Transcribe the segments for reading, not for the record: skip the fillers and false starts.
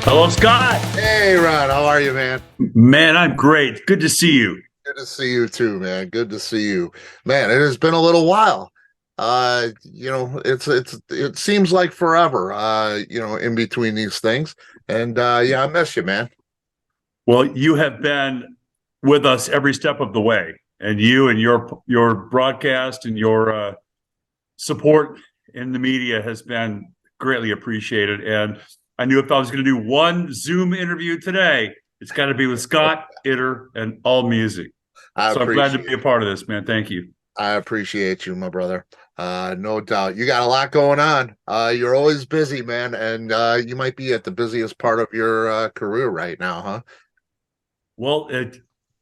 Hello, Scott. Hey, Ron, how are you, man? Man, I'm great. Good to see you. Good to see you too, man. Good to see you. Man, it has been a little while. It seems like forever, in between these things. And yeah, I miss you, man. Well, you have been with us every step of the way, and you and your broadcast and your support in the media has been greatly appreciated. And I knew if I was going to do one Zoom interview today, it's got to be with Scott Itter and All Music. I So I'm glad to appreciate be a part of this, man. Thank you. I appreciate you, my brother. No doubt. You got a lot going on. You're always busy, man, and you might be at the busiest part of your career right now, huh? Well,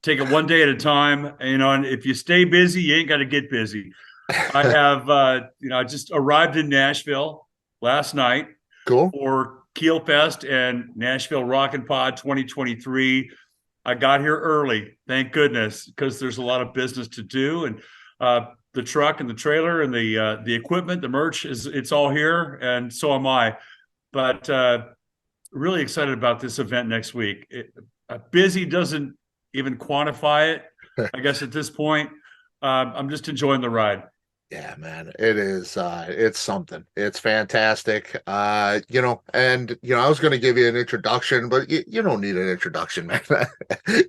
take it one day at a time, and if you stay busy, you ain't got to get busy. I have, I just arrived in Nashville last night Cool. for Keelfest and Nashville Rockin' Pod 2023. I got here early, thank goodness, because there's a lot of business to do, and the truck and the trailer and the equipment, the merch it's all here, and so am I. But really excited about this event next week. Busy doesn't even quantify it, I guess, at this point. I'm just enjoying the ride. Yeah, man, it is. It's something. It's fantastic. I was going to give you an introduction, but you don't need an introduction, man.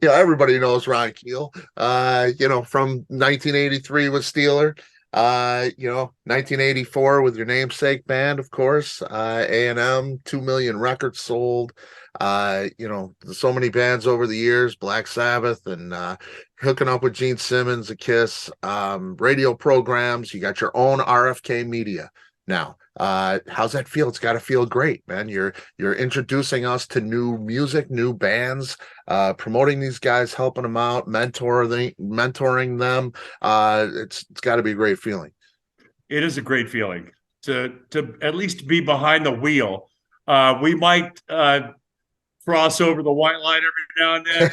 Everybody knows Ron Keel. From 1983 with Steeler. 1984 with your namesake band, of course. A&M, 2 million records sold. So many bands over the years, Black Sabbath and hooking up with Gene Simmons of KISS, radio programs. You got your own RFK Media now. How's that feel? It's got to feel great, man. You're introducing us to new music, new bands, promoting these guys, helping them out, mentoring them. It's got to be a great feeling. It is a great feeling to at least be behind the wheel. We might cross over the white line every now and then,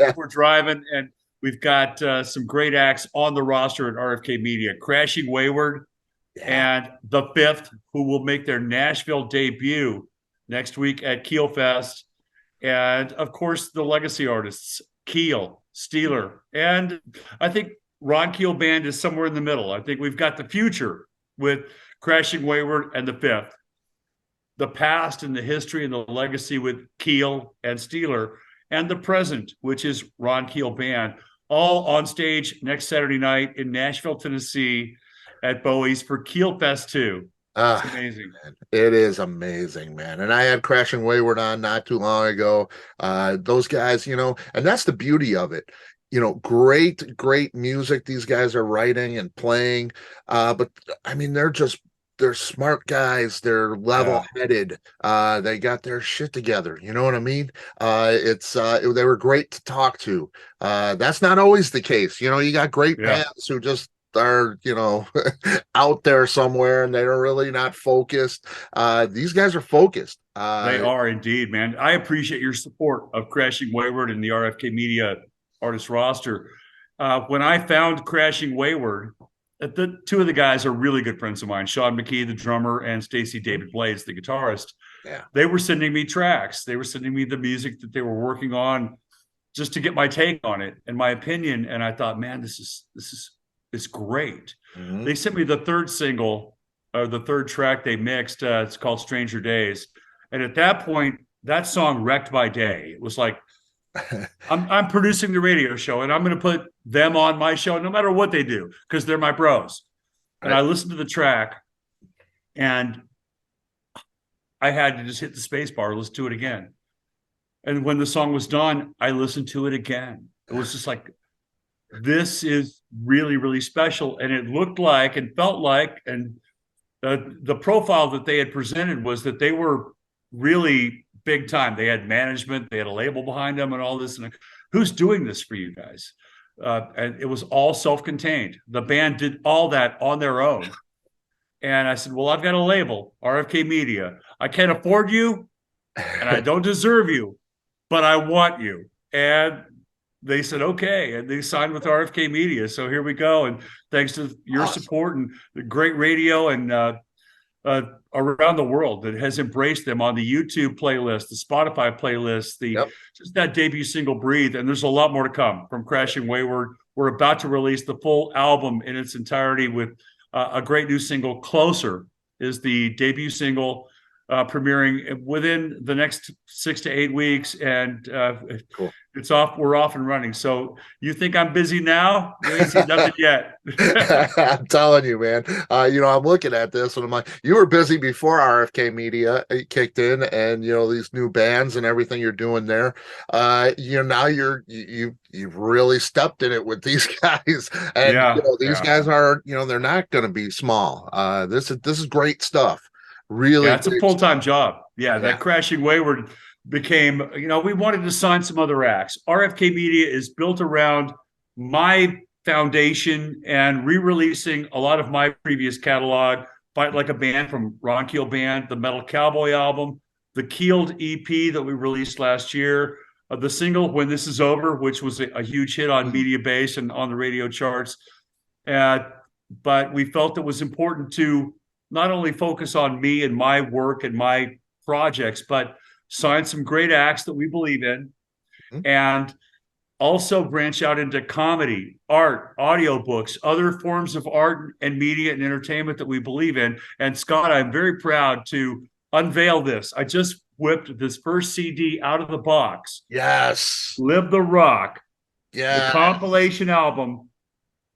if we're driving, and we've got some great acts on the roster at RFK Media: Crashing Wayward, Yeah. and the Fifth, who will make their Nashville debut next week at Keelfest, and of course the legacy artists Keel, Steeler, and I think Ron Keel Band is somewhere in the middle. I think we've got the future with Crashing Wayward and the Fifth, the past and the history and the legacy with Keel and Steeler, and the present, which is Ron Keel Band, all on stage next Saturday night in Nashville, Tennessee at Bowie's for Keelfest II. It's amazing. Man, it is amazing, man. And I had Crashing Wayward on not too long ago. Those guys, and that's the beauty of it. Great music these guys are writing and playing. But I mean, they're smart guys. They're level-headed. They got their shit together. You know what I mean? They were great to talk to. That's not always the case. You got great bands who just are, out there somewhere and they're really not focused. These guys are focused. They are indeed, man. I appreciate your support of Crashing Wayward and the RFK Media artist roster. When I found Crashing Wayward, the two of the guys are really good friends of mine, Sean McKee, the drummer, and Stacy David Blades, the guitarist. Yeah. They were sending me tracks. They were sending me the music that they were working on just to get my take on it and my opinion. And I thought, man, this is great. Mm-hmm. They sent me the third single, or the third track they mixed. It's called Stranger Days. And at that point, that song wrecked my day. It was like, I'm producing the radio show and I'm going to put them on my show no matter what they do, because they're my bros. And I listened to the track and I had to just hit the space bar, listen to it again. And when the song was done, I listened to it again. It was just like, this is really, really special. And it looked like and felt like, and the profile that they had presented was that they were really big time. They had management, they had a label behind them and all this. And who's doing this for you guys? And it was all self-contained. The band did all that on their own. And I said, well, I've got a label, RFK Media. I can't afford you and I don't deserve you, but I want you. And they said, okay. And they signed with RFK Media. So here we go. And thanks to your support and the great radio and around the world that has embraced them on the YouTube playlist, the Spotify playlist, Yep. just that debut single "Breathe," and there's a lot more to come from Crashing Wayward. We're about to release the full album in its entirety with a great new single. "Closer" is the debut single, premiering within the next 6 to 8 weeks, and Cool. it's off. We're off and running. So you think I'm busy now? You ain't seen nothing yet. I'm telling you, man. I'm looking at this and I'm like, you were busy before RFK Media kicked in, and these new bands and everything you're doing there. Now you've really stepped in it with these guys, and these guys are, they're not going to be small. This is great stuff. Really, it's a full-time job. Yeah. That Crashing Wayward became, we wanted to sign some other acts. RFK Media is built around my foundation and re-releasing a lot of my previous catalog. Fight Like a Band from Ron Keel Band, the Metal Cowboy album, the Keeled EP that we released last year, the single "When This Is Over," which was a huge hit on Media Base and on the radio charts. But we felt it was important to not only focus on me and my work and my projects, but sign some great acts that we believe in, and also branch out into comedy, art, audiobooks, other forms of art and media and entertainment that we believe in. And Scott, I'm very proud to unveil this. I just whipped this first CD out of the box. Yes. "Live the Rock." Yeah. The compilation album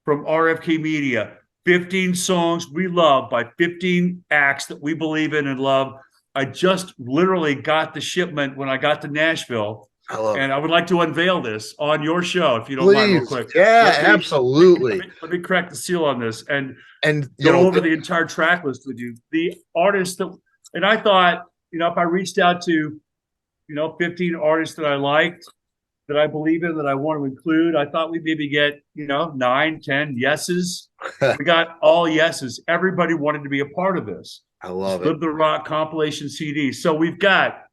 from RFK Media. 15 songs we love by 15 acts that we believe in and love. I just literally got the shipment when I got to Nashville. I would like to unveil this on your show, if you don't mind, real quick. Yeah, absolutely. Let me crack the seal on this and go over the entire track list with you. The artists that, and I thought, if I reached out to, 15 artists that I liked, that I believe in, that I want to include, I thought we'd maybe get, 9, 10 yeses. We got all yeses. Everybody wanted to be a part of this. I love it. Live the Rock compilation CD. So we've got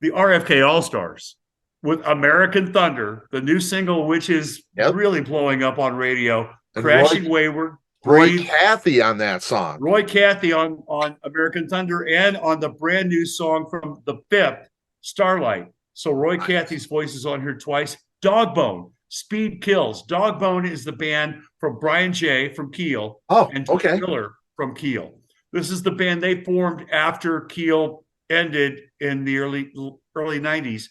the RFK All-Stars with "American Thunder," the new single, which is really blowing up on radio. And "Crashing Wayward." Roy Cathy on that song. Roy Cathy on "American Thunder" and on the brand new song from the Fifth, "Starlight." So Roy Cathy's voice is on here twice. "Dogbone," "Speed Kills." Dogbone is the band from Brian J. from Keel. And Miller from Keel. This is the band they formed after Keel ended in the early 90s.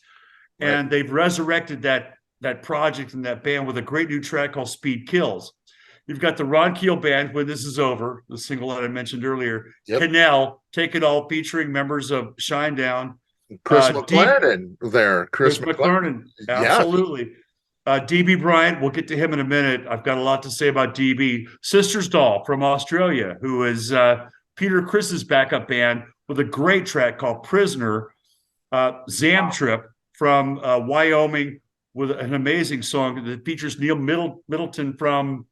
Right. And they've resurrected that project and that band with a great new track called "Speed Kills." You've got the Ron Keel Band, "When This Is Over," the single that I mentioned earlier. Canal, "Take It All," featuring members of Shinedown. Chris McClernand there. Chris McClernand, absolutely. DB Bryant, we'll get to him in a minute. I've got a lot to say about DB. Sisters Doll from Australia, who is Peter Chris's backup band, with a great track called "Prisoner." Zam Trip from Wyoming, with an amazing song that features Neil Middleton from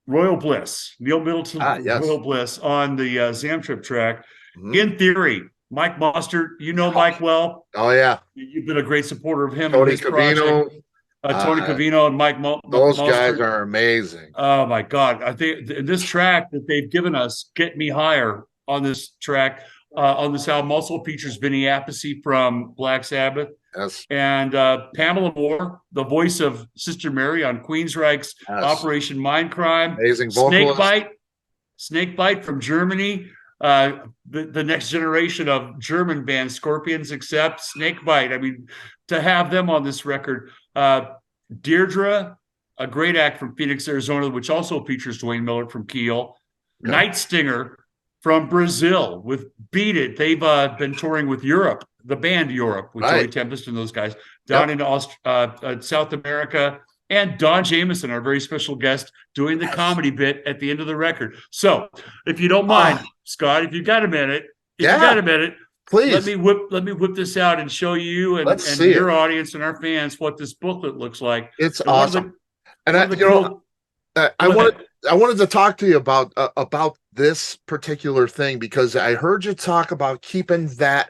Royal Bliss. Neil Middleton, Royal Bliss on the Zam Trip track. In Theory, Mike Mustard, Mike well. Oh, yeah. You've been a great supporter of him. Tony Cavino. Tony Cavino and Mike Those guys are amazing. Oh, my God. I think in this track that they've given us, "Get Me Higher," on this track, on this album, also features Vinny Appice from Black Sabbath. Yes. And Pamela Moore, the voice of Sister Mary on Queensryche's Operation Mindcrime. Amazing vocalist. Snakebite from Germany. The next generation of German band, Scorpions, accept Snakebite. I mean, to have them on this record. Deirdre, a great act from Phoenix, Arizona, which also features Dwayne Miller from Keel. Yeah. Night Stinger from Brazil with "Beat It." They've been touring with Europe, the band Europe, with Joey Tempest and those guys, down in South America. And Don Jameson, our very special guest, doing the comedy bit at the end of the record. So, if you don't mind, Scott, if you've got a minute, please let me whip this out and show you and your audience and our fans what this booklet looks like. It's awesome. I wanted to talk to you about this particular thing, because I heard you talk about keeping that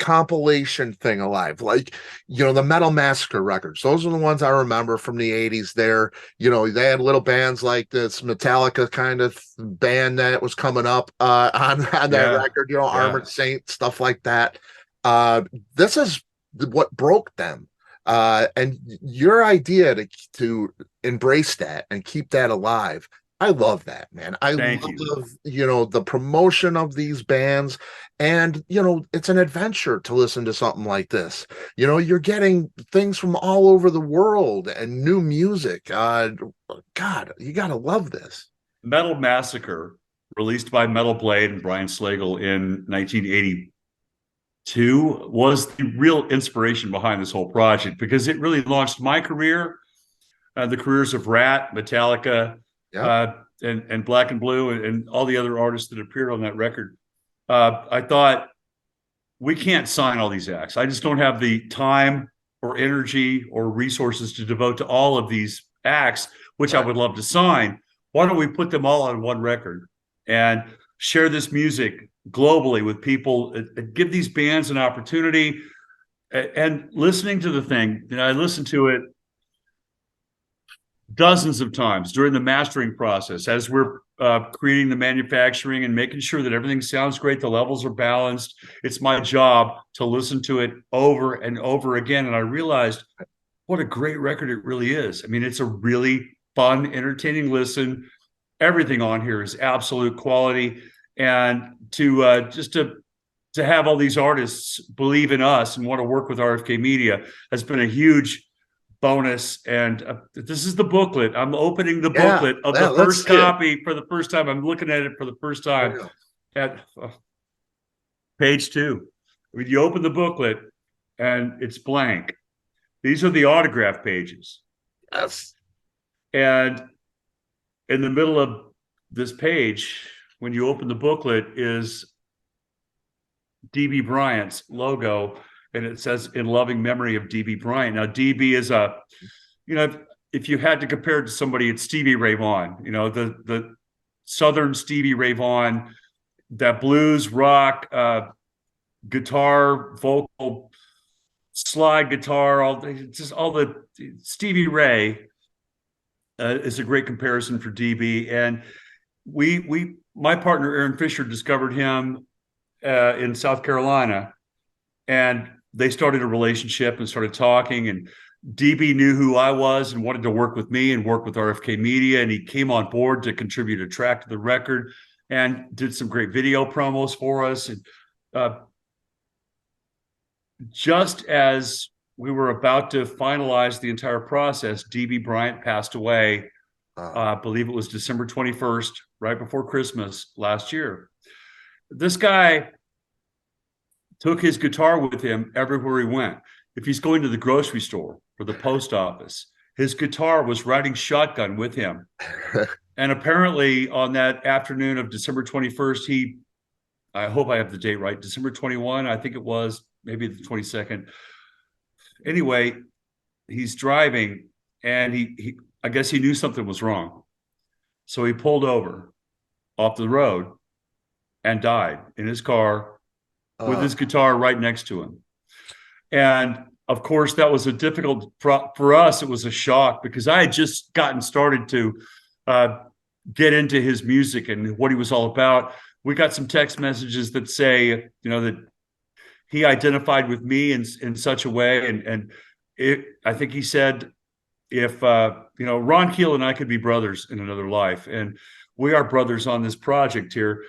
compilation thing alive. Like, the Metal Massacre records. Those are the ones I remember from the 80s there. They had little bands like this Metallica kind of band that was coming up on that Yeah. record, Yeah. Armored Saint, stuff like that. This is what broke them. And your idea to embrace that and keep that alive, I love that, man. I Thank you. love, the promotion of these bands. And, it's an adventure to listen to something like this. You're getting things from all over the world and new music. God, you got to love this. Metal Massacre, released by Metal Blade and Brian Slagel in 1982, was the real inspiration behind this whole project because it really launched my career, the careers of Rat, Metallica, Yep. and Black and Blue, and all the other artists that appeared on that record. I thought, we can't sign all these acts. I just don't have the time or energy or resources to devote to all of these acts, which I Right. would love to sign. Why don't we put them all on one record and share this music globally with people, give these bands an opportunity? And listening to the thing, I listened to it dozens of times during the mastering process as we're creating the manufacturing and making sure that everything sounds great, the levels are balanced. It's my job to listen to it over and over again. And I realized what a great record it really is. I mean, it's a really fun, entertaining listen. Everything on here is absolute quality. And to have all these artists believe in us and want to work with RFK Media has been a huge bonus. And this is the booklet. I'm opening the Yeah. booklet of Yeah, the let's first see it. copy for the first time. I'm looking at it for the first time Yeah. at page 2. I mean, you open the booklet and it's blank. These are the autograph pages. Yes. And in the middle of this page, when you open the booklet, is DB Bryant's logo, and it says "In loving memory of DB Bryant." Now, DB is if you had to compare it to somebody, it's Stevie Ray Vaughan. The Southern Stevie Ray Vaughan, that blues rock, guitar, vocal, slide guitar, all the Stevie Ray is a great comparison for DB. And my partner Aaron Fisher discovered him in South Carolina, and they started a relationship and started talking. And DB knew who I was and wanted to work with me and work with RFK Media, and he came on board to contribute a track to the record and did some great video promos for us. And just as we were about to finalize the entire process, DB Bryant passed away. I believe it was December 21st, right before Christmas last year. This guy took his guitar with him everywhere he went. If he's going to the grocery store or the post office, his guitar was riding shotgun with him. And apparently on that afternoon of December 21st, I hope I have the date right, December 21, I think it was, maybe the 22nd. Anyway, he's driving, and I guess he knew something was wrong. So he pulled over off the road and died in his car with his guitar right next to him. And of course, that was a difficult, for us, it was a shock because I had just gotten started to get into his music and what he was all about. We got some text messages that say, that he identified with me in such a way. And I think he said, if, Ron Keel and I could be brothers in another life, and we are brothers on this project here.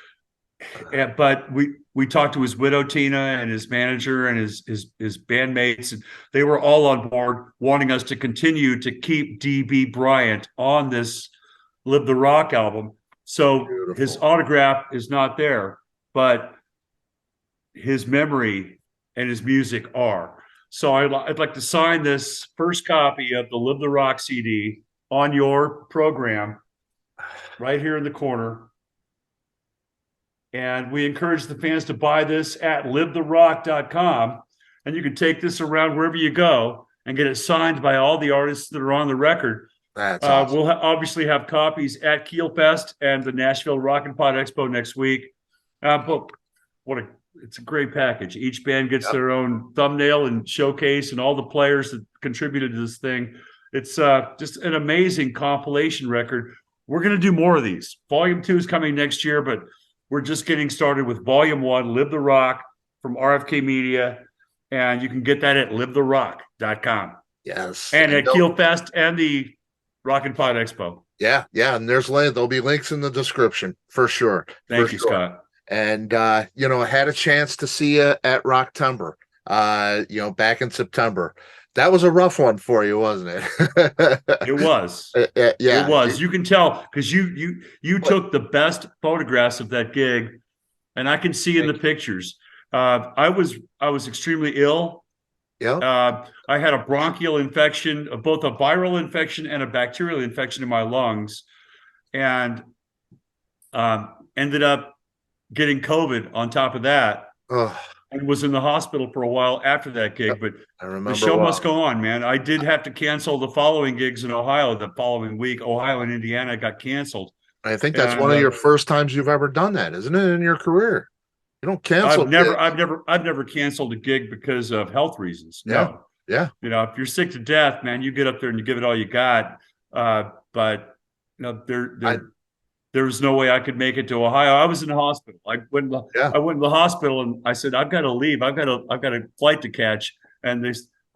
But we talked to his widow, Tina, and his manager and his bandmates, and they were all on board wanting us to continue to keep DB Bryant on this Live the Rock album. So Beautiful. His autograph is not there, but his memory and his music are. So I'd like to sign this first copy of the Live the Rock CD on your program right here in the corner. And we encourage the fans to buy this at livetherock.com. And you can take this around wherever you go and get it signed by all the artists that are on the record. That's awesome. We'll obviously have copies at Keelfest and the Nashville Rock and Pod Expo next week. But what a it's a great package. Each band gets their own thumbnail and showcase, and all the players that contributed to this thing. It's just an amazing compilation record. We're going to do more of these. Volume 2 is coming next year, but we're just getting started with Volume 1, Live the Rock, from RFK Media. And you can get that at livetherock.com. Yes. And at Keelfest and the Rock and Pod Expo. Yeah. And there'll be links in the description for sure. Thank you, Scott. And, I had a chance to see you at Rocktober, back in September. That was a rough one for you, wasn't it? It was. Yeah, it was. You can tell because you took the best photographs of that gig, and I can see in the pictures. I was extremely ill. Yeah. I had a bronchial infection, both a viral infection and a bacterial infection in my lungs, and ended up getting COVID on top of that. And was in the hospital for a while after that gig, but I remember the show must go on, man. I did have to cancel the following gigs in Ohio the following week. Ohio and Indiana got canceled. I think that's one of your first times you've ever done that, isn't it, in your career? You don't cancel. I've never canceled a gig because of health reasons. No. Yeah. If you're sick to death, man, you get up there and you give it all you got. But there was no way I could make it to Ohio. I was in the hospital. I went to the hospital and I said, I've got to leave. I've got a flight to catch. And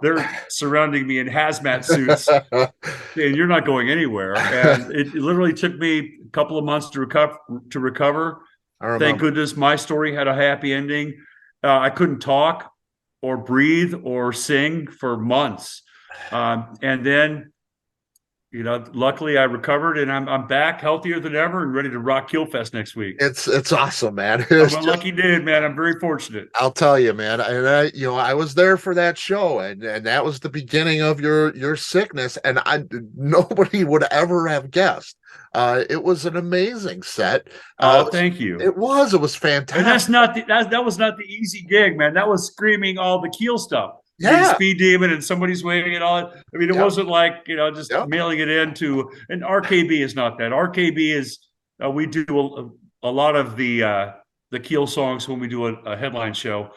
they're surrounding me in hazmat suits and you're not going anywhere. And it literally took me a couple of months to recover. Thank goodness my story had a happy ending. I couldn't talk or breathe or sing for months. And then, luckily I recovered and I'm back healthier than ever and ready to rock Keelfest next week. It's awesome, man. I'm a lucky dude, man. I'm very fortunate. I'll tell you, man. And I was there for that show, and that was the beginning of your sickness. And nobody would ever have guessed. It was an amazing set. Thank you. It was fantastic. And that was not the easy gig, man. That was screaming all the Keel stuff. Yeah. Speed demon and somebody's waving it all. I mean, it wasn't like, just mailing it into an RKB is not that. RKB is we do a lot of the Keel songs when we do a headline show,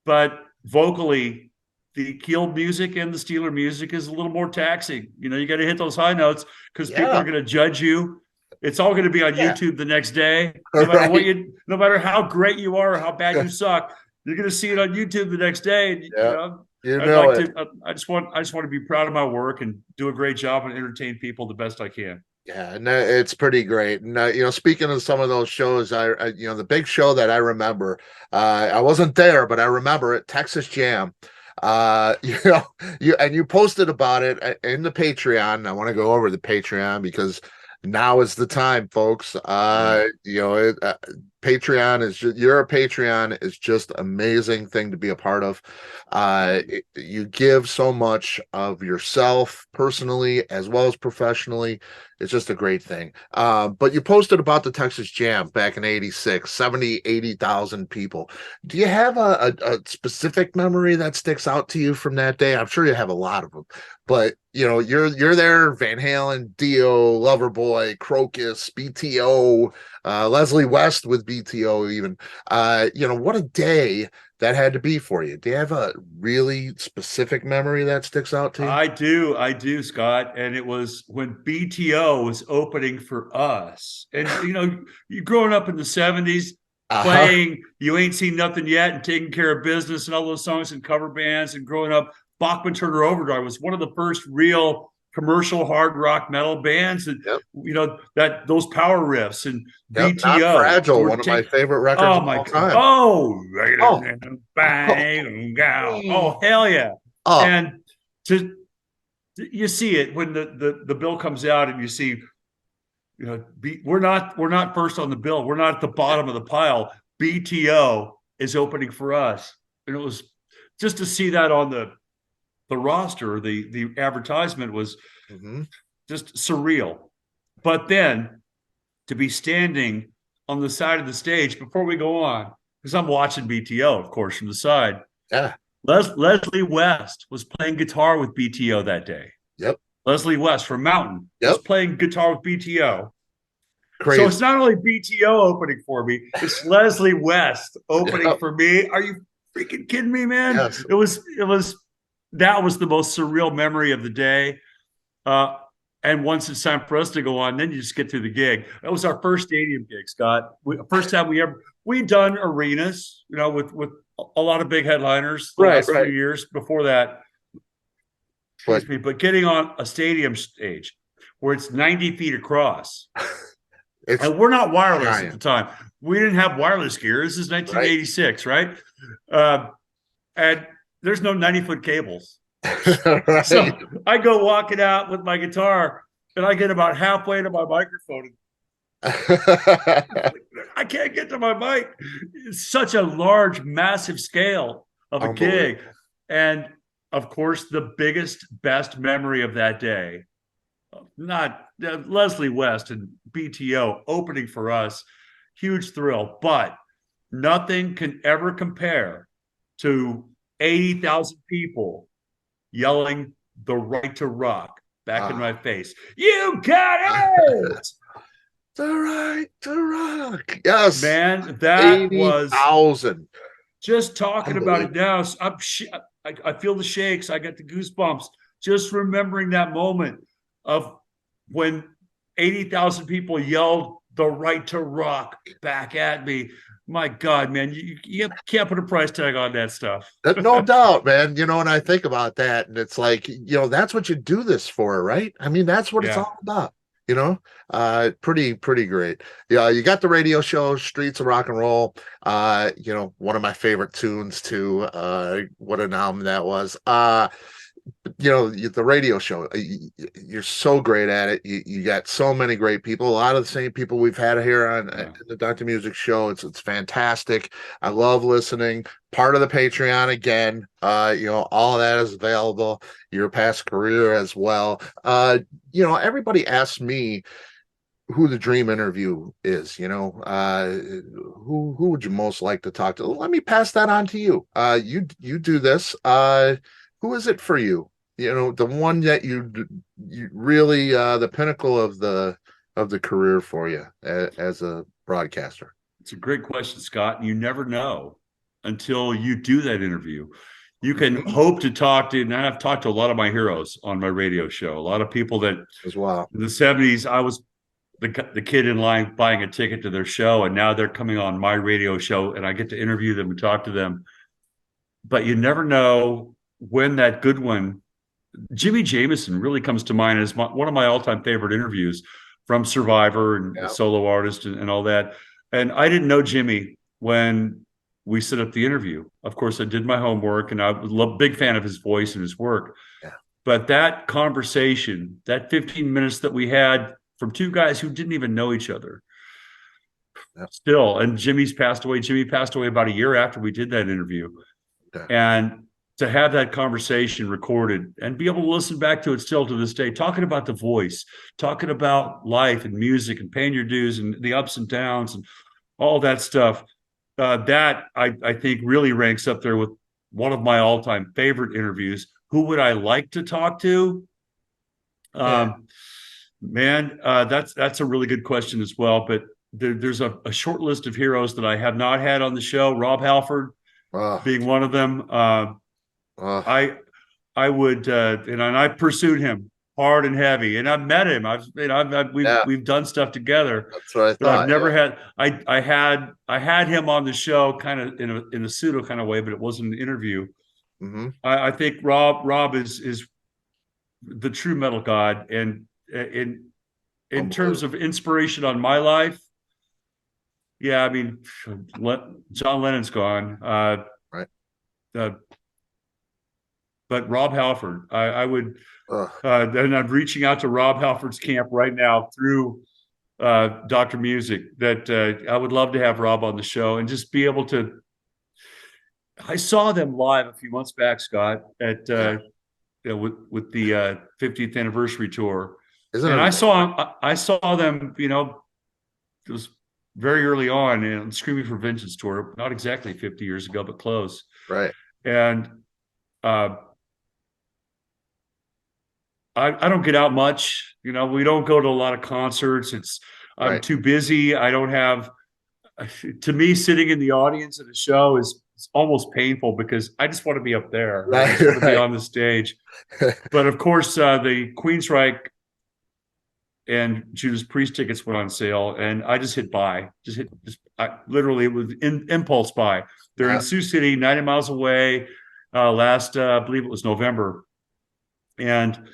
but vocally the Keel music and the Steeler music is a little more taxing. You got to hit those high notes because people are going to judge you. It's all going to be on YouTube the next day. No matter how great you are or how bad you suck, you're going to see it on YouTube the next day. I just want to be proud of my work and do a great job and entertain people the best I can. Yeah, and it's pretty great. And speaking of some of those shows, I the big show that I remember, I wasn't there, but I remember it, Texas Jam. You posted about it in the Patreon. I want to go over the Patreon because now is the time, folks. Patreon is just, your Patreon is just amazing thing to be a part of. You give so much of yourself personally as well as professionally. It's just a great thing. But you posted about the Texas Jam back in 86, 70, 80,000 people. Do you have a specific memory that sticks out to you from that day? I'm sure you have a lot of them, but you're there, Van Halen, Dio, Loverboy, Crocus, BTO, Leslie West with BTO even. What a day that had to be for you. Do you have a really specific memory that sticks out to you? I do, Scott. And it was when BTO was opening for us. And, you growing up in the 70s, playing You Ain't Seen Nothing Yet and Taking Care of Business and all those songs and cover bands and growing up, Bachman Turner Overdrive was one of the first real commercial hard rock metal bands that that those power riffs and BTO. Not Fragile, one of my favorite records of all time. Oh hell yeah. And you see it when the bill comes out and you see we're not first on the bill, we're not at the bottom of the pile. BTO is opening for us, and it was just to see that on the roster, the advertisement was just surreal. But then to be standing on the side of the stage before we go on, because I'm watching BTO, of course, from the side. Yeah. Leslie West was playing guitar with BTO that day. Yep. Leslie West from Mountain was playing guitar with BTO. Crazy. So it's not only BTO opening for me, it's Leslie West opening for me. Are you freaking kidding me, man? Yes. That was the most surreal memory of the day. And once it's time for us to go on, then you just get through the gig. That was our first stadium gig, Scott. First time we'd done arenas, with a lot of big headliners the last few years before that. But getting on a stadium stage where it's 90 feet across, and we're not wireless at the time. We didn't have wireless gear. This is 1986, right? And there's no 90-foot cables. Right. So I go walking out with my guitar, and I get about halfway to my microphone. I can't get to my mic. It's such a large, massive scale of a gig. And of course, the biggest, best memory of that day, not Leslie West and BTO opening for us, huge thrill, but nothing can ever compare to 80,000 people yelling "The Right to Rock" back in my face. You got it! The right to rock. Yes. Man, that was 80,000. Just talking about it now. I feel the shakes. I got the goosebumps just remembering that moment of when 80,000 people yelled "The Right to Rock" back at me. My God, man, you can't put a price tag on that stuff. No doubt, man. And I think about that, and it's like, that's what you do this for, right? I mean, that's what it's all about. Pretty great. Yeah, you got the radio show Streets of Rock and Roll. One of my favorite tunes too. What an album that was. The radio show, you're so great at it. You got so many great people, a lot of the same people we've had here on the Dr. Music Show. It's fantastic. I love listening. Part of the Patreon again. All of that is available. Your past career as well. Everybody asks me who the dream interview is. Who would you most like to talk to? Let me pass that on to you. You do this. Who is it for you? The one that you really the pinnacle of the career for you as a broadcaster. It's a great question, Scott. You never know until you do that interview. You can hope to talk to, and I've talked to a lot of my heroes on my radio show. A lot of people that as well. In the 70s, I was the kid in line buying a ticket to their show, and now they're coming on my radio show, and I get to interview them and talk to them. But you never know when that good one. Jimmy Jamison really comes to mind as one of my all-time favorite interviews from Survivor and solo artist and all that. And I didn't know Jimmy when we set up the interview. Of course, I did my homework, and I was a big fan of his voice and his work. Yeah. But that conversation, that 15 minutes that we had from two guys who didn't even know each other, still, and Jimmy's passed away. Jimmy passed away about a year after we did that interview. And to have that conversation recorded and be able to listen back to it still to this day, talking about the voice, talking about life and music and paying your dues and the ups and downs and all that stuff, that I think really ranks up there with one of my all-time favorite interviews. Who would I like to talk to? Man, that's a really good question as well. But there's a short list of heroes that I have not had on the show. Rob Halford being one of them. I would, and I pursued him hard and heavy, and I've met him. We've done stuff together. That's what I thought. But I've never had. I had him on the show, kind of in a pseudo kind of way, but it wasn't an interview. Mm-hmm. I think Rob is the true metal god, and in terms of inspiration on my life, yeah, I mean, John Lennon's gone, right. But Rob Halford, I would, and I'm reaching out to Rob Halford's camp right now through Dr. Music, that I would love to have Rob on the show and just be able to. I saw them live a few months back, Scott, at with the 50th anniversary tour, and I saw them. It was very early on in Screaming for Vengeance tour, not exactly 50 years ago, but close. Right. And I don't get out much. We don't go to a lot of concerts. I'm too busy. I don't have, to me, sitting in the audience at a show is it's almost painful because I just want to be up there. I just want to be on the stage. But of course, the Queensryche and Judas Priest tickets went on sale, and I just hit buy. Literally, it was impulse buy. They're in Sioux City, 90 miles away. I believe it was November, and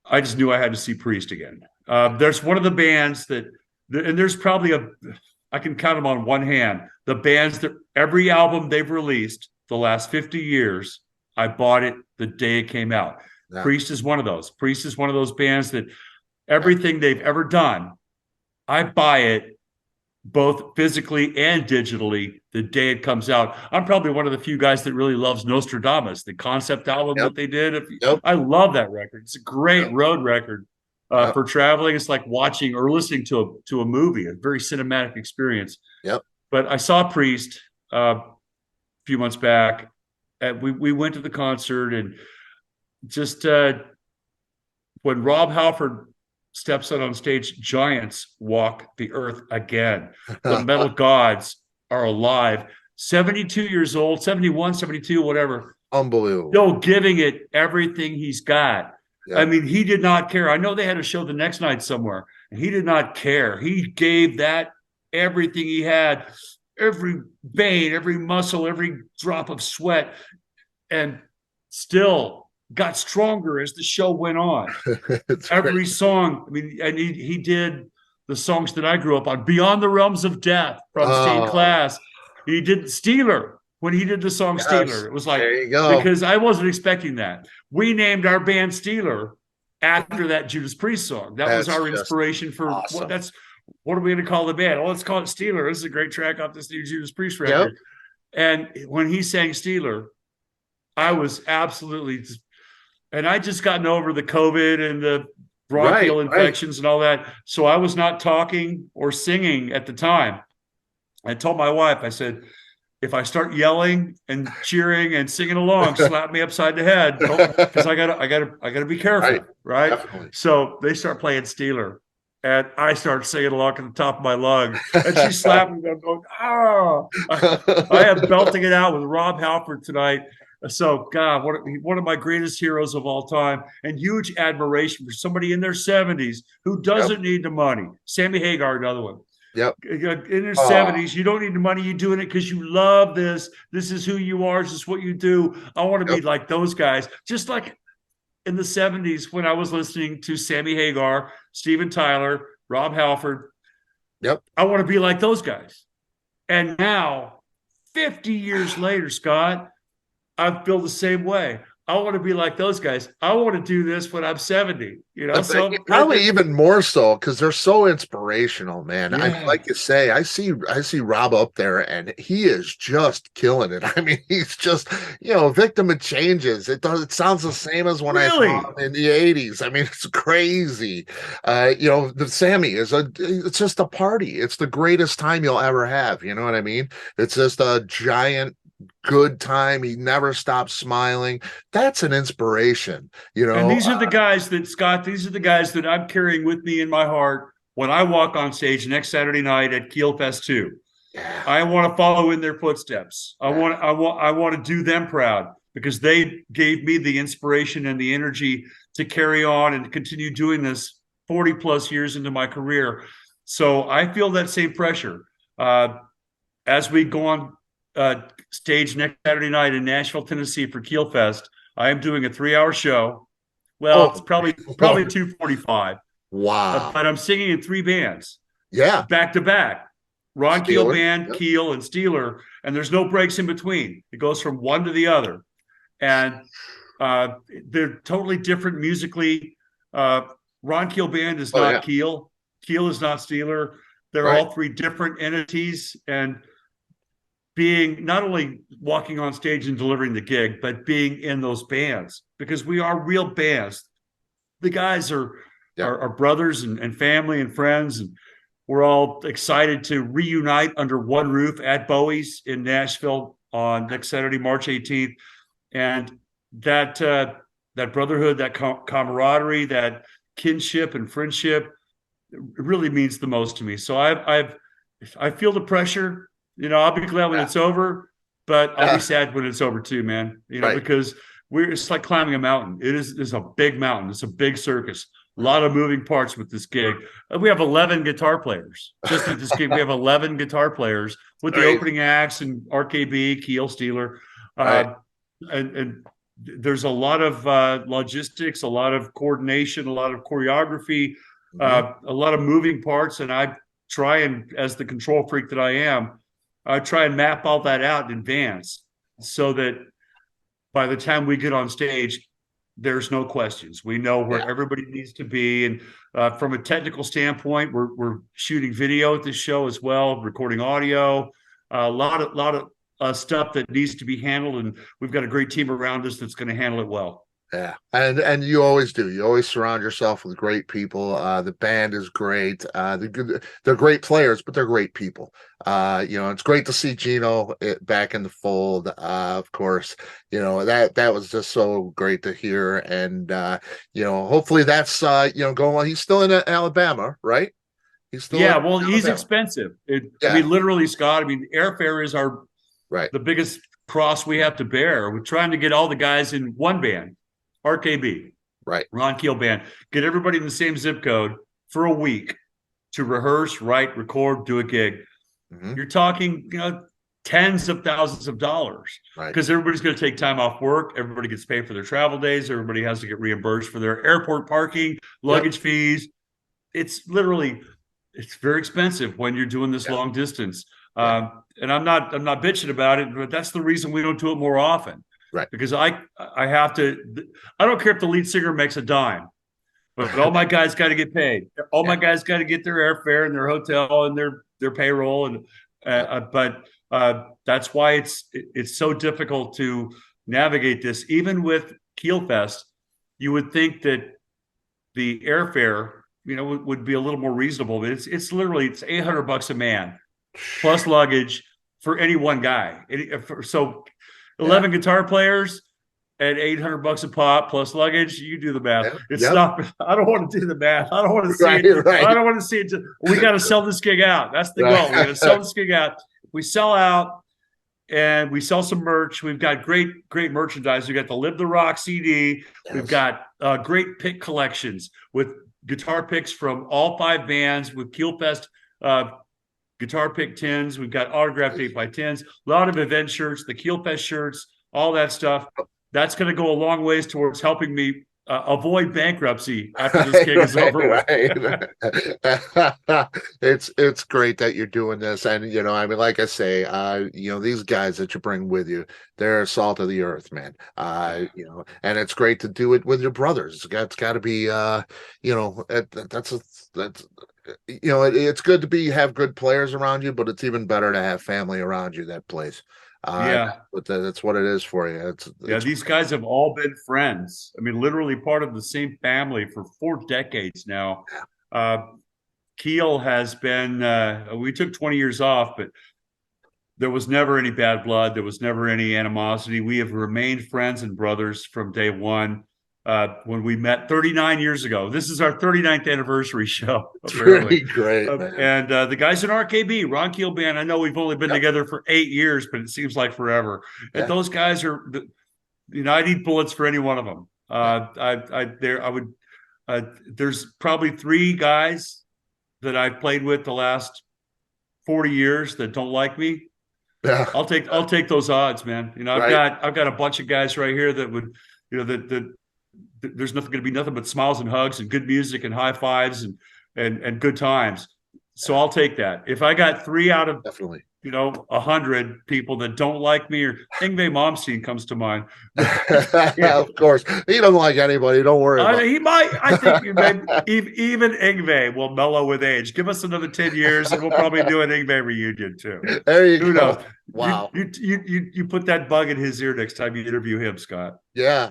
I just knew I had to see Priest again. There's one of the bands and there's probably I can count them on one hand. The bands that every album they've released the last 50 years, I bought it the day it came out. Yeah. Priest is one of those. Priest is one of those bands that everything they've ever done, I buy it both physically and digitally the day it comes out. I'm probably one of the few guys that really loves Nostradamus, the concept album that they did. I love that record. It's a great road record. For traveling, it's like watching or listening to a movie, a very cinematic experience. But I saw Priest a few months back. We went to the concert, and just when Rob Halford steps out on stage, giants walk the earth again. The metal gods are alive. 72 years old, 71, 72, whatever. Unbelievable. Still giving it everything he's got. I mean, he did not care. I know they had a show the next night somewhere, and he did not care. He gave that everything he had, every vein, every muscle, every drop of sweat, and still got stronger as the show went on. Every song, I mean, and he did the songs that I grew up on, Beyond the Realms of Death from Stained Class. He did Steeler. When he did the song Steeler, it was like, there you go. Because I wasn't expecting that. We named our band Steeler after that Judas Priest song. That was our inspiration for what are we going to call the band? Oh, let's call it Steeler. This is a great track off this new Judas Priest record. And when he sang Steeler, I was absolutely, and I just gotten over the COVID and the bronchial infections and all that. So I was not talking or singing at the time. I told my wife, I said, if I start yelling and cheering and singing along, slap me upside the head, because I gotta be careful, right? Definitely. So they start playing Steeler, and I start singing along at the top of my lungs, and she slapped me. I'm going, I am belting it out with Rob Halford tonight. So, God, one of my greatest heroes of all time, and huge admiration for somebody in their 70s who doesn't need the money. Sammy Hagar, another one. In their 70s, you don't need the money. You're doing it because you love this. This is who you are. This is what you do. I want to be like those guys. Just like in the 70s when I was listening to Sammy Hagar, Steven Tyler, Rob Halford. I want to be like those guys. And now, 50 years later, Scott, I feel the same way. I want to be like those guys. I want to do this when I'm 70. So probably even more so because they're so inspirational, man. I like you say, I see Rob up there, and he is just killing it. I mean, he's just victim of changes. It sounds the same as when I saw him in the 80s. I mean, it's crazy. The Sammy it's just a party. It's the greatest time you'll ever have. You know what I mean? It's just a giant good time. He never stops smiling. That's an inspiration, And these are the guys that, Scott, these are the guys that I'm carrying with me in my heart when I walk on stage next Saturday night at Keelfest II. I want to follow in their footsteps. I want to do them proud because they gave me the inspiration and the energy to carry on and continue doing this 40 plus years into my career. So I feel that same pressure as we go on stage next Saturday night in Nashville, Tennessee for Keelfest. I am doing a 3-hour show. Well, it's probably 2:45. Wow. But I'm singing in 3 bands. Back to back. Ron Keel Band, Keel, and Steeler. And there's no breaks in between. It goes from one to the other. And they're totally different musically. Ron Keel Band is not Keel. Keel is not Steeler. They're all 3 different entities. And being not only walking on stage and delivering the gig, but being in those bands, because we are real bands. The guys are brothers and family and friends, and we're all excited to reunite under one roof at Bowie's in Nashville on next Saturday, March 18th. And that brotherhood, that camaraderie, that kinship and friendship, really means the most to me. So I feel the pressure. I'll be glad when it's over, but I'll be sad when it's over too, man. Because it's like climbing a mountain. It's a big mountain. It's a big circus. A lot of moving parts with this gig. We have 11 guitar players. Just at this gig, we have 11 guitar players with the opening acts and RKB, Keel, Steeler. And there's a lot of logistics, a lot of coordination, a lot of choreography, a lot of moving parts. And I try and, as the control freak that I am, I try and map all that out in advance so that by the time we get on stage, there's no questions. We know where everybody needs to be. And from a technical standpoint, we're shooting video at this show as well, recording audio, a lot of stuff that needs to be handled. And we've got a great team around us that's going to handle it well. Yeah, and you always do. You always surround yourself with great people. The band is great. They're great players, but they're great people. It's great to see Gino back in the fold. Of course, that was just so great to hear. And hopefully that's going well. He's still in Alabama, right? He's still he's expensive. I mean, literally, Scott. I mean, airfare is the biggest cross we have to bear. We're trying to get all the guys in one band. RKB, Ron Keel Band, get everybody in the same zip code for a week to rehearse, write, record, do a gig. You're talking, tens of thousands of dollars because everybody's going to take time off work. Everybody gets paid for their travel days. Everybody has to get reimbursed for their airport parking, luggage fees. It's very expensive when you're doing this long distance. And I'm not bitching about it, but that's the reason we don't do it more often. Right. Because I have to, I don't care if the lead singer makes a dime, but all my guys got to get paid. All my guys got to get their airfare and their hotel and their payroll. And, but that's why it's so difficult to navigate this. Even with Keelfest, you would think that the airfare, would be a little more reasonable, but it's literally, it's $800 a man plus luggage for any one guy. So 11 guitar players at $800 a pop plus luggage. You do the math. It's not. I don't want to do the math. I don't want to see it. I don't want to see it. We got to sell this gig out. That's the goal. We got to sell this gig out. We sell out, and we sell some merch. We've got great merchandise. We got the Live the Rock CD. We've got great pick collections with guitar picks from all 5 bands with Keelfest. Guitar pick tins. We've got autographed 8x10s, a lot of event shirts, the Keelfest shirts, all that stuff. That's going to go a long ways towards helping me avoid bankruptcy after this gig is over. It's great that you're doing this. And, like I say, these guys that you bring with you, they're salt of the earth, man. And it's great to do it with your brothers. It's got to be, it's good to have good players around you, but it's even better to have family around you that plays. But that's what it is for you. These guys have all been friends. I mean, literally part of the same family for 4 decades now. Keel has been, we took 20 years off, but there was never any bad blood. There was never any animosity. We have remained friends and brothers from day one. When we met 39 years ago. This is our 39th anniversary show. It's really great. And the guys in RKB, Ron Keel Band, I know we've only been together for 8 years, but it seems like forever. And those guys are, I'd eat bullets for any one of them. There's probably 3 guys that I've played with the last 40 years that don't like me. Yeah. I'll take those odds, man. I've got a bunch of guys right here that would, there's nothing going to be nothing but smiles and hugs and good music and high fives and good times. So I'll take that. If I got 3 out of 100 people that don't like me, or Yngwie Malmsteen comes to mind. Of course, he doesn't like anybody. Don't worry. He might. I think even Yngwie will mellow with age. Give us another 10 years, and we'll probably do an Yngwie reunion too. There you go. Who knows? Wow. You put that bug in his ear next time you interview him, Scott. Yeah.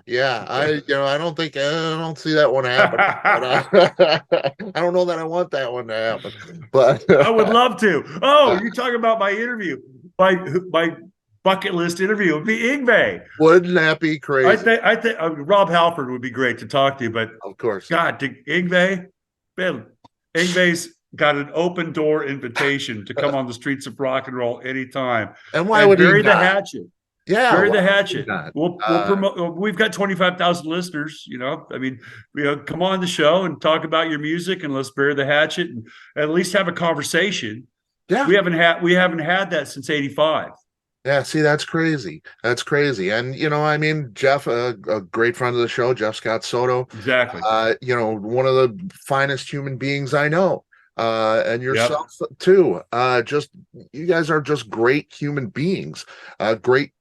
I don't see that one happen. I don't know that I want that one to happen. But I would love to. Oh, you're talking about my interview. My bucket list interview would be Yngwie. Wouldn't that be crazy? I think Rob Halford would be great to talk to, but of course, God, Yngwie, man, Yngwie's got an open door invitation to come on the streets of rock and roll anytime. And why And would he bury the not? hatchet. Yeah, Bury why the would he hatchet. not? We'll promote. We've got 25,000 listeners. I mean, come on the show and talk about your music, and let's bury the hatchet and at least have a conversation. Yeah. We haven't had that since '85. Yeah, see, that's crazy. That's crazy. And I mean, Jeff, a great friend of the show, Jeff Scott Soto, Exactly. one of the finest human beings I know. And yourself too. Just you guys are just great human beings, great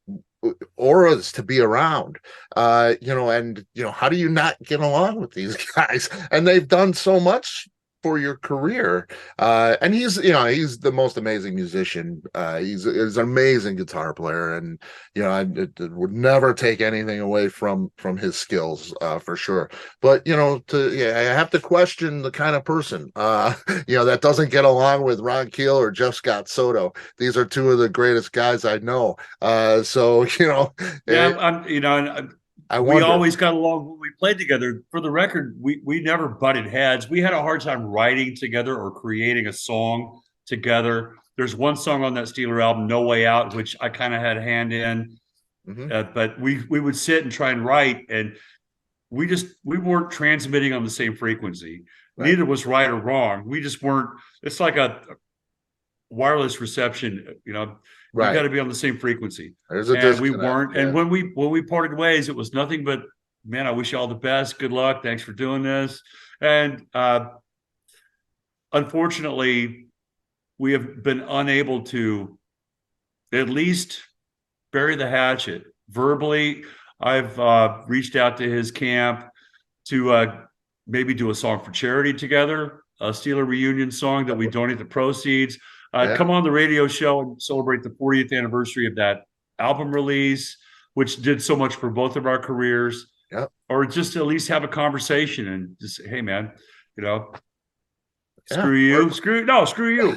auras to be around. And how do you not get along with these guys? And they've done so much for your career. And he's the most amazing musician. He's an amazing guitar player, and I would never take anything away from his skills, for sure. But I have to question the kind of person that doesn't get along with Ron Keel or Jeff Scott Soto. These are two of the greatest guys I know. So we always got along when we played together. For the record, we never butted heads. We had a hard time writing together or creating a song together. There's one song on that Steeler album, No Way Out, which I kind of had a hand in. But we would sit and try and write, and we weren't transmitting on the same frequency. Right. Neither was right or wrong. We just weren't. It's like a wireless reception, Right. You got to be on the same frequency. And we weren't. Yeah. And when we parted ways, it was nothing but, man, I wish you all the best. Good luck. Thanks for doing this. And unfortunately, we have been unable to at least bury the hatchet. Verbally, I've reached out to his camp to maybe do a song for charity together, a Steeler reunion song that we donate the proceeds. Come on the radio show and celebrate the 40th anniversary of that album release, which did so much for both of our careers. Yeah. Or just at least have a conversation and just say, hey, man, screw you. Screw you. No, screw you.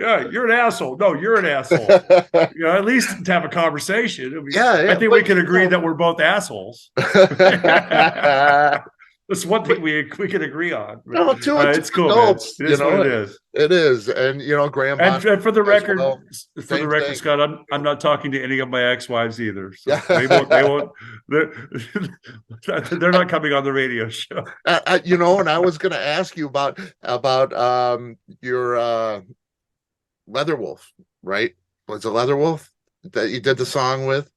Yeah, you're an asshole. No, you're an asshole. At least to have a conversation. I think we can agree that we're both assholes. That's one thing we can agree on. It's cool. Adults, it is what it is. It is, and Graham. And for the record, Scott, I'm not talking to any of my ex-wives either. So they won't. They're not coming on the radio show. And I was going to ask you about your Leatherwolf, right? Was it Leatherwolf that you did the song with?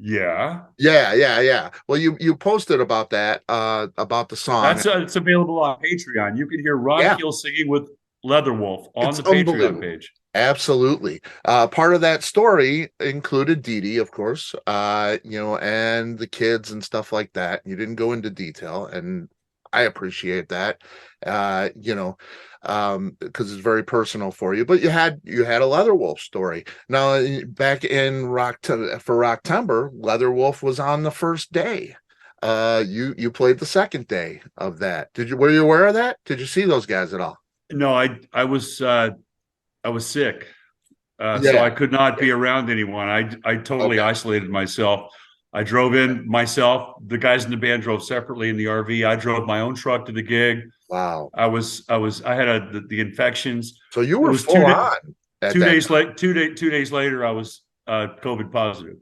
Yeah. Well, you posted about that, about the song. It's available on Patreon. You can hear Ron Keel singing with Leatherwolf on the Patreon page. Absolutely. Part of that story included Dee Dee, of course, and the kids and stuff like that. You didn't go into detail, and I appreciate that, because it's very personal for you. But you had a Leatherwolf story. Now, back in Rocktember, Leatherwolf was on the first day. You played the second day of that. Were you aware of that? Did you see those guys at all? No, I was sick, so I could not be around anyone. I totally isolated myself. I drove in myself. The guys in the band drove separately in the RV. I drove my own truck to the gig. Wow. I had the infections. So you were full on. 2 days late. 2 days later, I was COVID positive.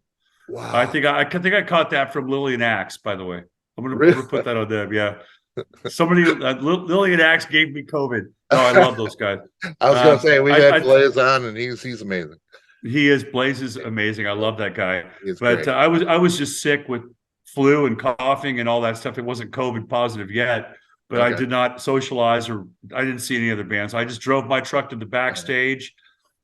Wow. I think I caught that from Lillian Axe. By the way, I'm gonna put that on them. Yeah. Somebody, Lillian Axe gave me COVID. No, I love those guys. I was gonna say we had Blaze on, and he's amazing. He is. Blaze is amazing. I love that guy. But I was just sick with flu and coughing and all that stuff. It wasn't COVID positive yet, but I did not socialize, or I didn't see any other bands. I just drove my truck to the backstage.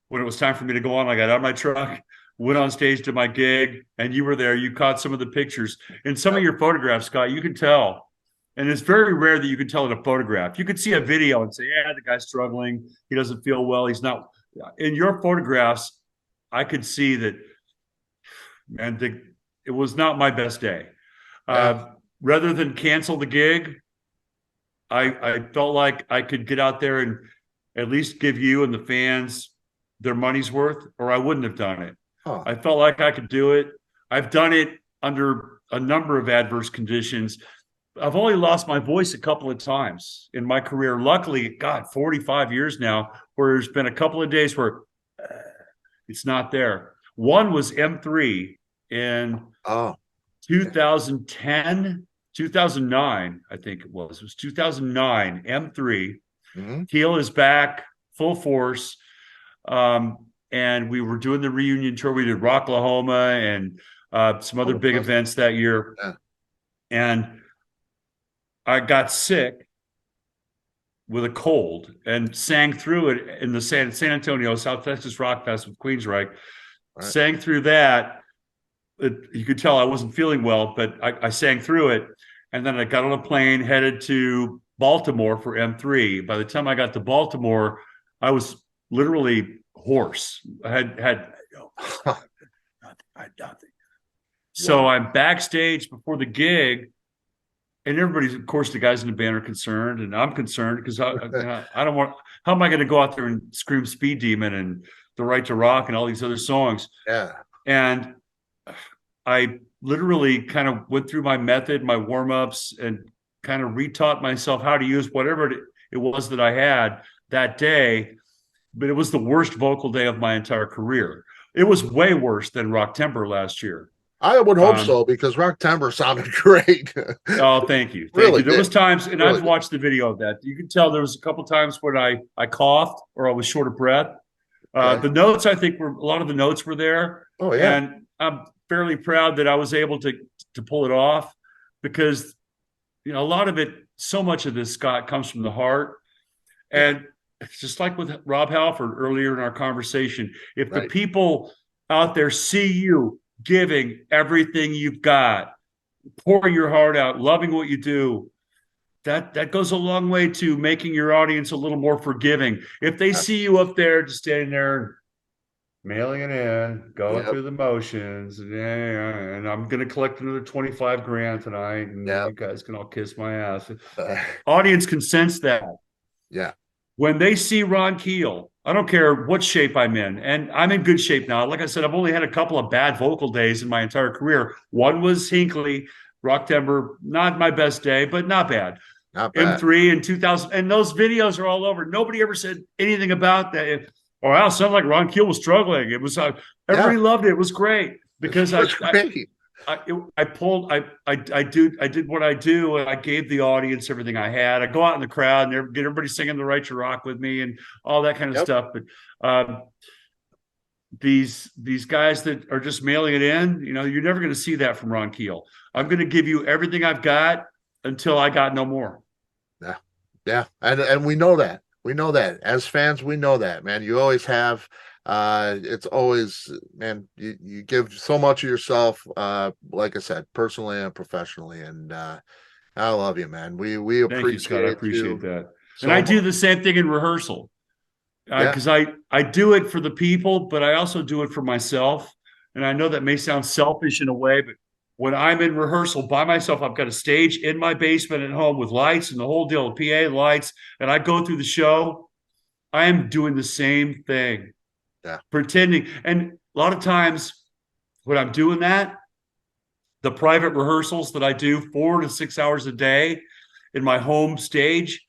When it was time for me to go on, I got out of my truck, went on stage to my gig, and you were there. You caught some of the pictures. In some of your photographs, Scott, you can tell. And it's very rare that you can tell in a photograph. You could see a video and say, yeah, the guy's struggling. He doesn't feel well. He's not. In your photographs, I could see that, man, it was not my best day. Rather than cancel the gig, I felt like I could get out there and at least give you and the fans their money's worth, or I wouldn't have done it. Huh. I felt like I could do it. I've done it under a number of adverse conditions. I've only lost my voice a couple of times in my career. Luckily, God, 45 years now, where there's been a couple of days where it's not there. One was M3 in 2010, 2009, I think it was. It was 2009, M3. Mm-hmm. Keel is back, full force. And we were doing the reunion tour. We did Rocklahoma and some other big events that year. Yeah. And I got sick with a cold and sang through it in the San Antonio, South Texas Rock Fest with Queensryche. Right. Sang through that. You could tell I wasn't feeling well, but I sang through it. And then I got on a plane, headed to Baltimore for M3. By the time I got to Baltimore, I was literally hoarse. I had nothing. So I'm backstage before the gig, and everybody's, of course, the guys in the band are concerned, and I'm concerned because I don't want. How am I going to go out there and scream "Speed Demon" and "The Right to Rock" and all these other songs? Yeah. And I literally kind of went through my method, my warm-ups, and kind of retaught myself how to use whatever it was that I had that day. But it was the worst vocal day of my entire career. It was way worse than Rocktember last year. I would hope so, because Rocktember sounded great. Oh, thank you. There was times, and I've watched the video of that. You can tell there was a couple times when I coughed or I was short of breath. The notes, I think, a lot of the notes were there. Oh, yeah. And I'm fairly proud that I was able to pull it off, because, a lot of it, so much of this, Scott, comes from the heart. And it's just like with Rob Halford earlier in our conversation. If the people out there see you giving everything you've got, pouring your heart out, loving what you do, that goes a long way to making your audience a little more forgiving. If they see you up there just standing there mailing it in, going through the motions, and I'm going to collect another 25 grand tonight, and you guys can all kiss my ass. Audience can sense that. Yeah. When they see Ron Keel, I don't care what shape I'm in, and I'm in good shape now. Like I said, I've only had a couple of bad vocal days in my entire career. One was Hinckley, Rocktember, not my best day, but not bad. Not bad. M3 in 2000, and those videos are all over. Nobody ever said anything about that. Oh, wow, sounded like Ron Keel was struggling. It was everybody loved it. It was great, because I did what I do, and I gave the audience everything I had. I go out in the crowd and get everybody singing "The Right to Rock" with me and all that kind of stuff. But these guys that are just mailing it in, you're never going to see that from Ron Keel. I'm going to give you everything I've got until I got no more. Yeah, and we know that. We know that as fans. We know that, man. You always have. It's always, man, you give so much of yourself, like I said, personally and professionally, and I love you, man. We appreciate you, Scott. I appreciate that. So and I do the same thing in rehearsal, because I do it for the people, but I also do it for myself. And I know that may sound selfish in a way, but when I'm in rehearsal by myself, I've got a stage in my basement at home with lights and the whole deal, PA lights, and I go through the show. I am doing the same thing. Pretending. And a lot of times when I'm doing that, the private rehearsals that I do 4 to 6 hours a day in my home stage,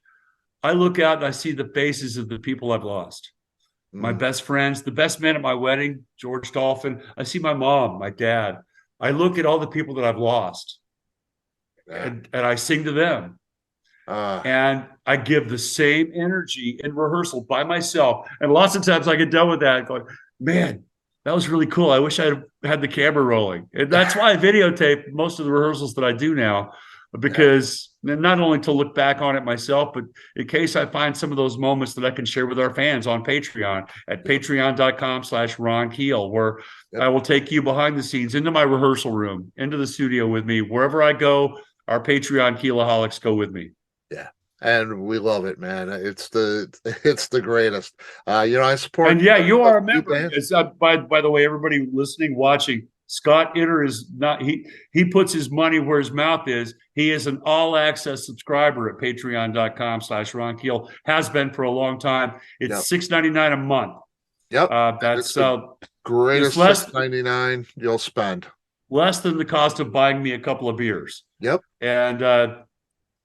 I look out and I see the faces of the people I've lost. My best friends, the best man at my wedding, George Dolphin. I see my mom, my dad. I look at all the people that I've lost, and I sing to them. And I give the same energy in rehearsal by myself. And lots of times I get done with that going, man, that was really cool. I wish I had the camera rolling. And that's why I videotape most of the rehearsals that I do now, because not only to look back on it myself, but in case I find some of those moments that I can share with our fans on Patreon at patreon.com/Ron Keel, where I will take you behind the scenes into my rehearsal room, into the studio with me. Wherever I go, our Patreon Keelaholics go with me. Yeah. And we love it, man. It's the greatest. I support. And you are a member. It's by the way, everybody listening, watching, Scott Inner is not. He puts his money where his mouth is. He is an all access subscriber at patreon.com/Ron Keel. Has been for a long time. It's $6.99 a month. Yep. That's greatest $6.99 you'll spend. Less than the cost of buying me a couple of beers. Yep. And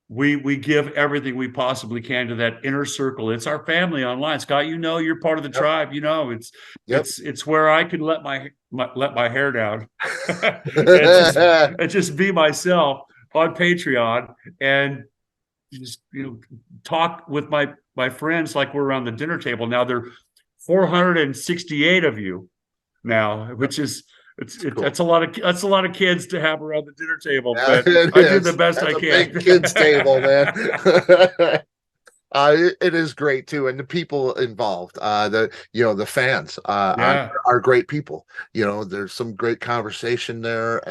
we give everything we possibly can to that inner circle. It's our family online. Scott, you're part of the tribe. It's where I can let my hair down and just be myself on Patreon and just talk with my friends like we're around the dinner table. Now there are 468 of you now, which is cool. that's a lot of kids to have around the dinner table, but I do the best I can. Big kids table, man. It is great too, and the people involved, the fans are great people. There's some great conversation there.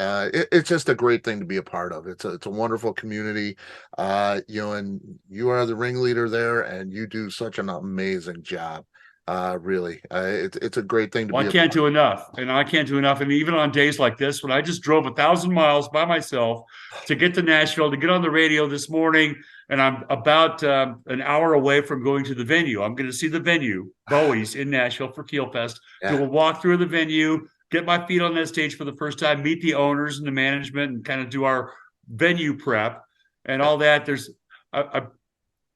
It's just a great thing to be a part of. It's a wonderful community, and you are the ringleader there, and you do such an amazing job. Really, it's a great thing to be. I can't do enough, and even on days like this, when I just drove 1,000 miles by myself to get to Nashville, to get on the radio this morning, and I'm about an hour away from going to the venue. I'm going to see the venue, Bowie's in Nashville for Keelfest. Yeah. Do a walk through the venue, get my feet on that stage for the first time, meet the owners and the management, and kind of do our venue prep and all that.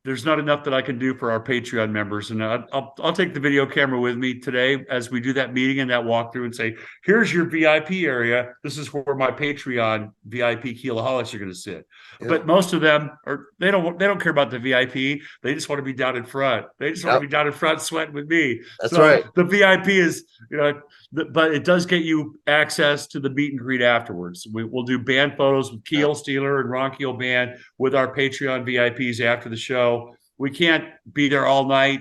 There's not enough that I can do for our Patreon members. And I'll take the video camera with me today as we do that meeting and that walkthrough and say, here's your VIP area. This is where my Patreon VIP Keelaholics are going to sit. Yeah. But most of them they don't care about the VIP. They just want to be down in front. They just want to be down in front sweating with me. That's right. The VIP is, but it does get you access to the meet and greet afterwards. We'll do band photos with Keel Steeler and Ron Keel Band with our Patreon VIPs after the show. We can't be there all night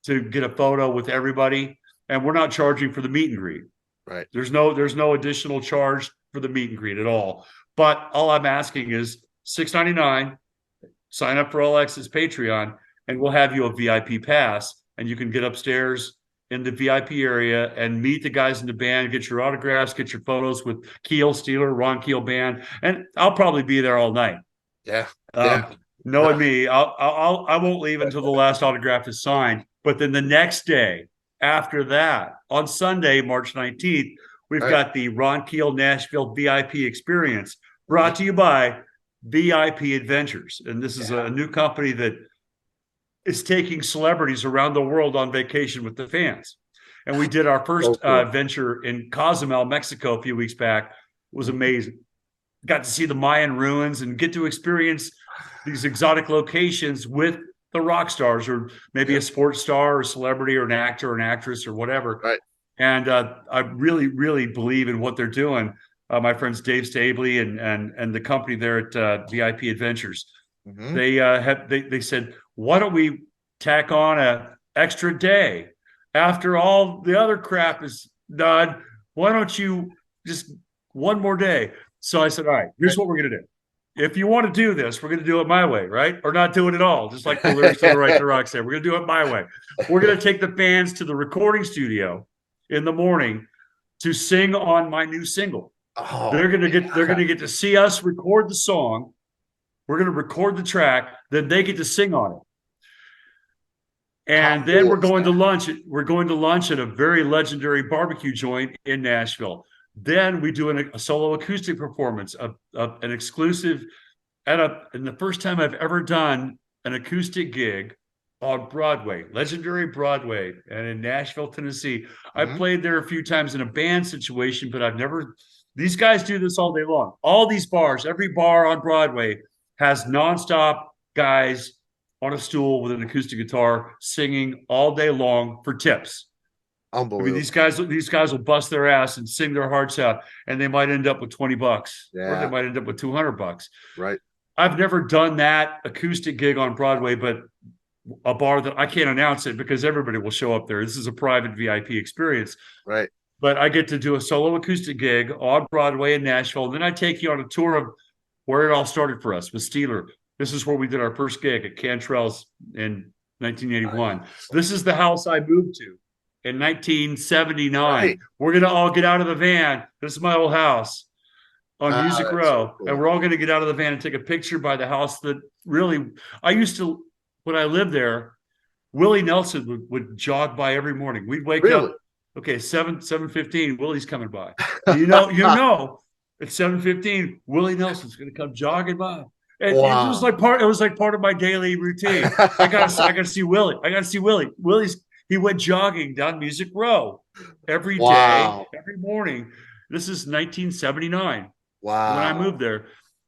to get a photo with everybody, and we're not charging for the meet and greet. Right. There's no additional charge for the meet and greet at all. But all I'm asking is $6.99. Sign up for All Access Patreon, and we'll have you a VIP pass, and you can get upstairs in the VIP area and meet the guys in the band, get your autographs, get your photos with Keel Steeler, Ron Keel Band, and I'll probably be there all night. Yeah. Knowing me, I won't leave until the last autograph is signed. But then the next day, after that, on Sunday, March 19th, we've got the Ron Keel Nashville VIP experience brought to you by VIP Adventures. And this is a new company that is taking celebrities around the world on vacation with the fans. And we did our first venture in Cozumel, Mexico a few weeks back. It was amazing. Got to see the Mayan ruins and get to experience these exotic locations with the rock stars, or maybe a sports star or celebrity or an actor or an actress or whatever. Right. And I really, really believe in what they're doing. My friends Dave Stabley and the company there at VIP Adventures. Mm-hmm. They said, why don't we tack on an extra day after all the other crap is done? Why don't you just one more day? So I said, all right, here's what we're going to do. If you want to do this, we're going to do it my way, right? Or not do it at all, just like the lyrics to the Right to Rock said. We're going to do it my way. We're going to take the fans to the recording studio in the morning to sing on my new single. They're going to get to see us record the song. We're going to record the track, then they get to sing on it. And then we're going to lunch. We're going to lunch at a very legendary barbecue joint in Nashville. Then we do a solo acoustic performance, an exclusive, and the first time I've ever done an acoustic gig on Broadway, legendary Broadway, and in Nashville, Tennessee. Mm-hmm. I played there a few times in a band situation, but I've never. These guys do this all day long. All these bars, every bar on Broadway has nonstop guys on a stool with an acoustic guitar singing all day long for tips. Unbelievable. I mean, these guys will bust their ass and sing their hearts out, and they might end up with $20, or they might end up with $200. Right. I've never done that acoustic gig on Broadway, but a bar that I can't announce it because everybody will show up there. This is a private VIP experience. Right. But I get to do a solo acoustic gig on Broadway in Nashville, and then I take you on a tour of where it all started for us with Steeler. This is where we did our first gig at Cantrell's in 1981. Nice. This is the house I moved to in 1979. Right. We're going to all get out of the van. This is my old house on Music Row. So cool. And we're all going to get out of the van and take a picture by the house that really, I used to, when I lived there, Willie Nelson would jog by every morning. We'd wake up. Okay, 7:15, Willie's coming by. You know, at 7:15, Willie Nelson's going to come jogging by. It was like part of my daily routine. I gotta see Willie. I gotta see Willie. He went jogging down Music Row every day, Wow. every morning. This is 1979 when I Wow. moved there.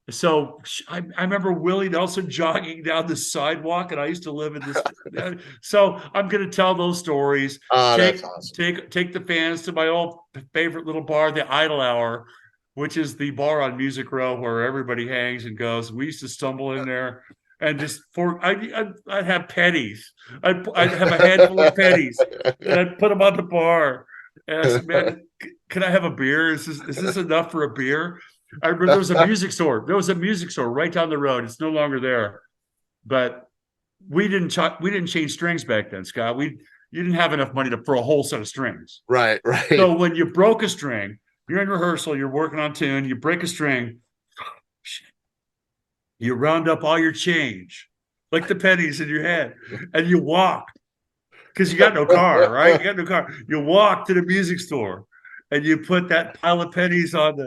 So I remember Willie Nelson jogging down the sidewalk, and I used to live in this. So I'm going to tell those stories. Oh, that's Take awesome. take the fans to my old favorite little bar, the Idle Hour, which is the bar on Music Row where everybody hangs and goes. We used to stumble in there and just I'd have pennies. I'd have a handful of pennies, and I'd put them on the bar. And I said, "Man, can I have a beer? Is this enough for a beer?" I remember there was a music store. There was a music store right down the road. It's no longer there, but we didn't change strings back then, Scott. You didn't have enough money for a whole set of strings. Right, right. So when you broke a string, you're in rehearsal, you're working on tune, you break a string, you round up all your change, like the pennies in your head, and you walk because you got no car, right? You got no car. You walk to the music store and you put that pile of pennies on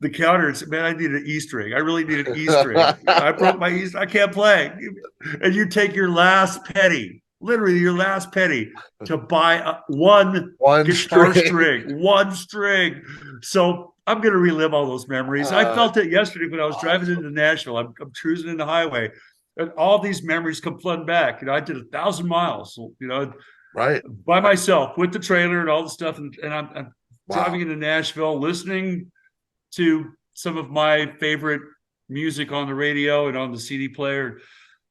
the counter and said, "Man, I need an E string. I really need an E string. I broke my E string. I can't play." And you take your last penny, literally your last penny, to buy one guitar string, one string. So I'm going to relive all those memories. I felt it yesterday when I was driving into Nashville. I'm cruising in the highway, and all these memories come flooding back. I did 1,000 miles, right, by myself with the trailer and all the stuff. And I'm driving into Nashville, listening to some of my favorite music on the radio and on the CD player,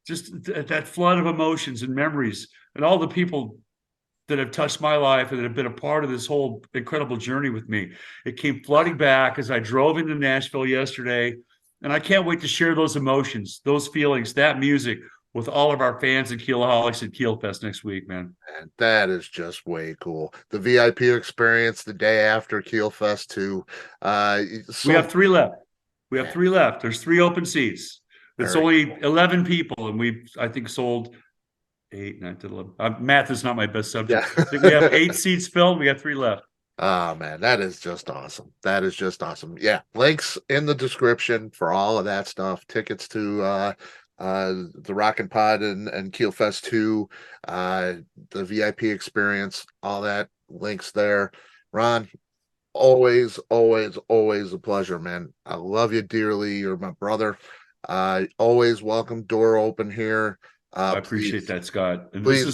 just that flood of emotions and memories, and all the people that have touched my life and that have been a part of this whole incredible journey with me. It came flooding back as I drove into Nashville yesterday, and I can't wait to share those emotions, those feelings, that music with all of our fans and Keelaholics at Keelfest next week, man. And that is just way cool. The VIP experience the day after Keelfest II. We have 3 left. We have 3 left. There's 3 open seats. It's only 11 people, and I think sold 8, 9, 10, 11. Math is not my best subject. Yeah. I think we have 8 seats filled. We got 3 left. Oh man, that is just awesome. That is just awesome. Yeah, links in the description for all of that stuff. Tickets to the Rockin' Pod and Keelfest 2, the VIP experience, all that, links there. Ron, always a pleasure, man. I love you dearly. You're my brother. Always welcome, door open here. I appreciate that, Scott. And please,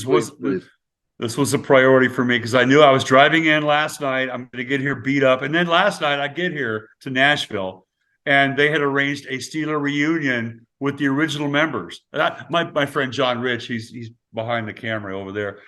this was a priority for me because I knew I was driving in last night. I'm going to get here beat up. And then last night I get here to Nashville, and they had arranged a Steeler reunion with the original members. My friend John Rich, he's behind the camera over there.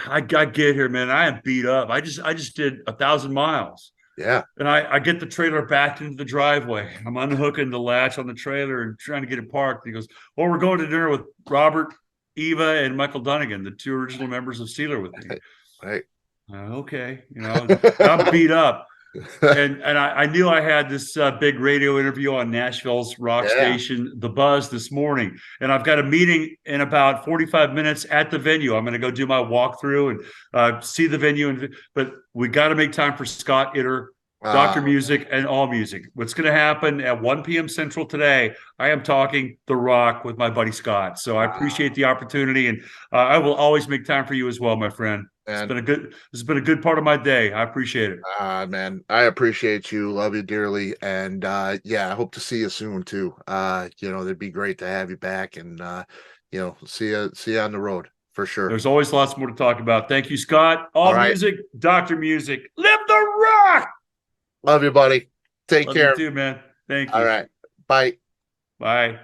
I get here, man. I am beat up. I just did 1,000 miles. Yeah. And I get the trailer back into the driveway. I'm unhooking the latch on the trailer and trying to get it parked. He goes, "Well, we're going to dinner with Robert, Eva, and Michael Dunnigan, the 2 original members of Steeler with me." Right. Okay. I'm beat up. And I knew I had this big radio interview on Nashville's rock station, The Buzz, this morning. And I've got a meeting in about 45 minutes at the venue. I'm going to go do my walkthrough and see the venue. But we got to make time for Scott Itter, Dr. Music, and All Music. What's going to happen at 1 p.m. Central today, I am talking The Rock with my buddy Scott. So I appreciate the opportunity, and I will always make time for you as well, my friend. This has been a good part of my day. I appreciate it. Man, I appreciate you. Love you dearly. And I hope to see you soon too. It'd be great to have you back, and see you on the road for sure. There's always lots more to talk about. Thank you, Scott. All Music, Dr. Music. Live the rock. Love you, buddy. Take care. You too, man. Thank you. All right. Bye. Bye.